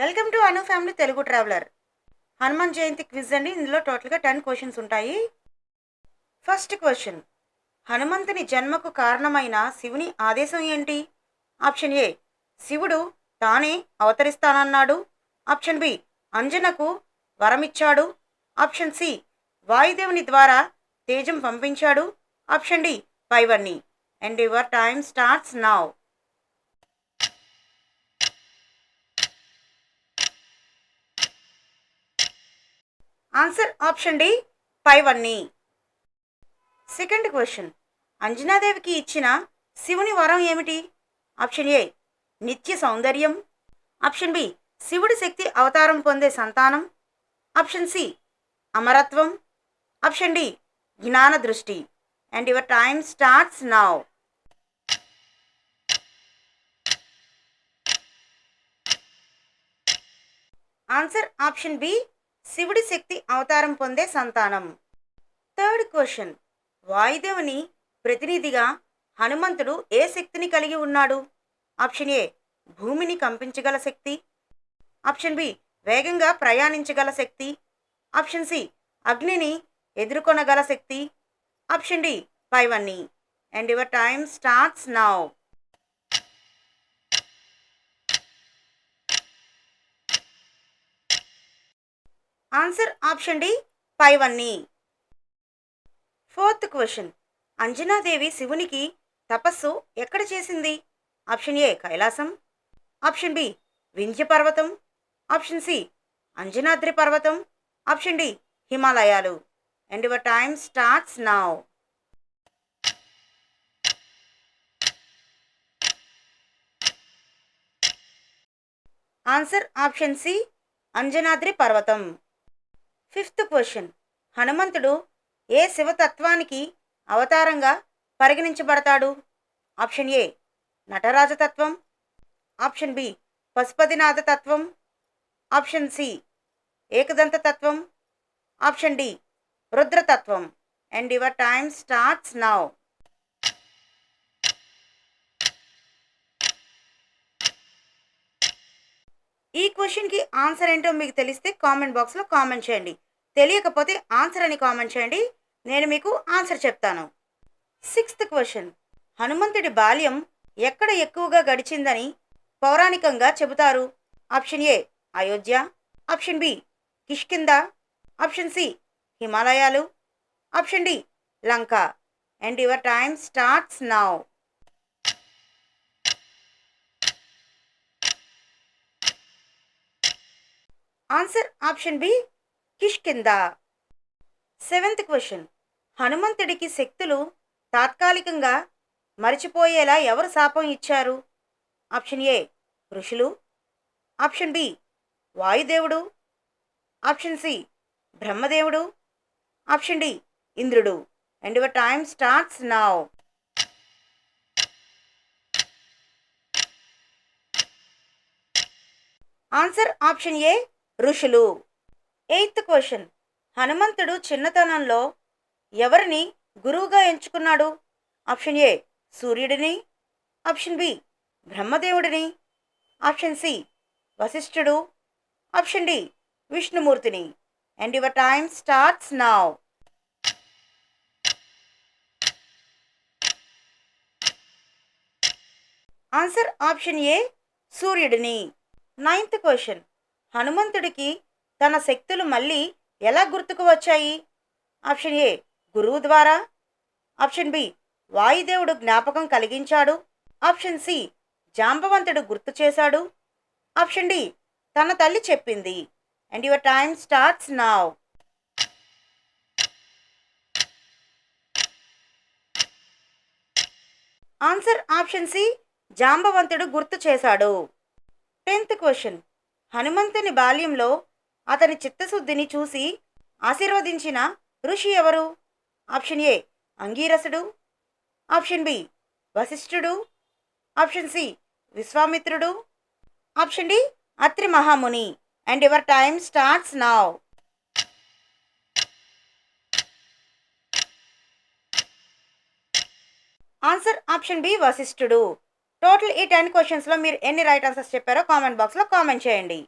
Welcome to Anu family Telugu traveller. Hanuman Jayanti quiz అండి. ఇందులో టోటల్గా 10 క్వశ్చన్స్ ఉంటాయి. ఫస్ట్ క్వశ్చన్, హనుమంతుని జన్మకు కారణమైన శివుని ఆదేశం ఏంటి? ఆప్షన్ ఏ, శివుడు తానే అవతరిస్తానన్నాడు. ఆప్షన్ బి, అంజనకు వరమిచ్చాడు. ఆప్షన్ సి, వాయుదేవుని ద్వారా తేజం పంపించాడు. ఆప్షన్ డి, పైవన్నీ. And your time starts now. Answer option D, పైవన్నీ. సెకండ్ క్వశ్చన్, అంజనాదేవికి ఇచ్చిన శివుని వరం ఏమిటి? ఆప్షన్ ఏ, నిత్య సౌందర్యం. ఆప్షన్ బి, శివుడి శక్తి అవతారం పొందే సంతానం. ఆప్షన్ సి, అమరత్వం. ఆప్షన్ డి, జ్ఞాన దృష్టి. And your time starts now. Answer option B, శివుడి శక్తి అవతారం పొందే సంతానం. థర్డ్ క్వశ్చన్, వాయుదేవుని ప్రతినిధిగా హనుమంతుడు ఏ శక్తిని కలిగి ఉన్నాడు? ఆప్షన్ ఏ, భూమిని కంపించగల శక్తి. ఆప్షన్ బి, వేగంగా ప్రయాణించగల శక్తి. ఆప్షన్ సి, అగ్నిని ఎదుర్కొనగల శక్తి. ఆప్షన్ డి, పైవన్నీ. And your time starts now. Answer option D, పైవన్నీ. ఫోర్త్ క్వశ్చన్, అంజనాదేవి శివునికి తపస్సు ఎక్కడ చేసింది? Option A, Kailasam. Option B, Vindhya పర్వతం. ఆప్షన్ సి, అంజనాద్రి పర్వతం. ఆప్షన్ డి, హిమాలయాలు. And your time starts now. Answer option C, Anjanadri పర్వతం. ఫిఫ్త్ క్వశ్చన్, హనుమంతుడు ఏ శివతత్వానికి అవతారంగా పరిగణించబడతాడు? ఆప్షన్ ఏ, నటరాజతత్వం. ఆప్షన్ బి, పశుపతినాథ తత్వం. ఆప్షన్ సి, ఏకదంత తత్వం. Option D, రుద్రతత్వం. And your time starts now. ఈ క్వశ్చన్కి ఆన్సర్ ఏంటో మీకు తెలిస్తే కామెంట్ బాక్స్లో కామెంట్ చేయండి. తెలియకపోతే ఆన్సర్ అని కామెంట్ చేయండి, నేను మీకు ఆన్సర్ చెప్తాను. సిక్స్త్ క్వశ్చన్, హనుమంతుడి బాల్యం ఎక్కడ ఎక్కువగా గడిచిందని పౌరాణికంగా చెబుతారు? Option A, Ayodhya. Option B, Kishkindha. Option C, హిమాలయాలు. Option D, Lanka. And your time starts now. Answer option B, Kishkindha. Seventh question, హనుమంతుడికి శక్తులు తాత్కాలికంగా మరిచిపోయేలా ఎవరు శాపం ఇచ్చారు? ఆప్షన్ ఏ, ఋషులు. ఆప్షన్ బి, వాయుదేవుడు. ఆప్షన్ సి, బ్రహ్మదేవుడు. ఆప్షన్ డి, ఇంద్రుడు. And your time starts now. Answer option A, ఋషులు. ఎయిత్ క్వశ్చన్, హనుమంతుడు చిన్నతనంలో ఎవరిని గురువుగా ఎంచుకున్నాడు? ఆప్షన్ ఏ, సూర్యుడిని. ఆప్షన్ బి, బ్రహ్మదేవుడిని. ఆప్షన్ సి, వశిష్ఠుడు. ఆప్షన్ డి, విష్ణుమూర్తిని. And your time starts now. Answer option A, సూర్యుడిని. నైన్త్ క్వశ్చన్, హనుమంతుడికి తన శక్తులు మళ్ళీ ఎలా గుర్తుకు వచ్చాయి? ఆప్షన్ ఏ, గురువు ద్వారా. ఆప్షన్ బి, వాయుదేవుడు జ్ఞాపకం కలిగించాడు. ఆప్షన్ సి, జాంబవంతుడు గుర్తు చేశాడు. ఆప్షన్ డి, తన తల్లి చెప్పింది. And your time starts now. Answer option C, జాంబవంతుడు గుర్తు చేశాడు. టెన్త్ క్వశ్చన్, హనుమంతుని బాల్యంలో అతని చిత్తశుద్ధిని చూసి ఆశీర్వదించిన ఋషి ఎవరు? ఆప్షన్ ఏ, అంగీరసుడు. ఆప్షన్ బి, వశిష్ఠుడు. ఆప్షన్ సి, విశ్వామిత్రుడు. ఆప్షన్ డి, అత్రి మహాముని. And your time starts now. Answer option B, వశిష్ఠుడు. టోటల్ ఈ 10 క్వశ్చన్స్లో మీరు ఎన్ని రైట్ ఆన్సర్స్ చెప్పారో కామెంట్ బాక్స్లో కామెంట్ చేయండి.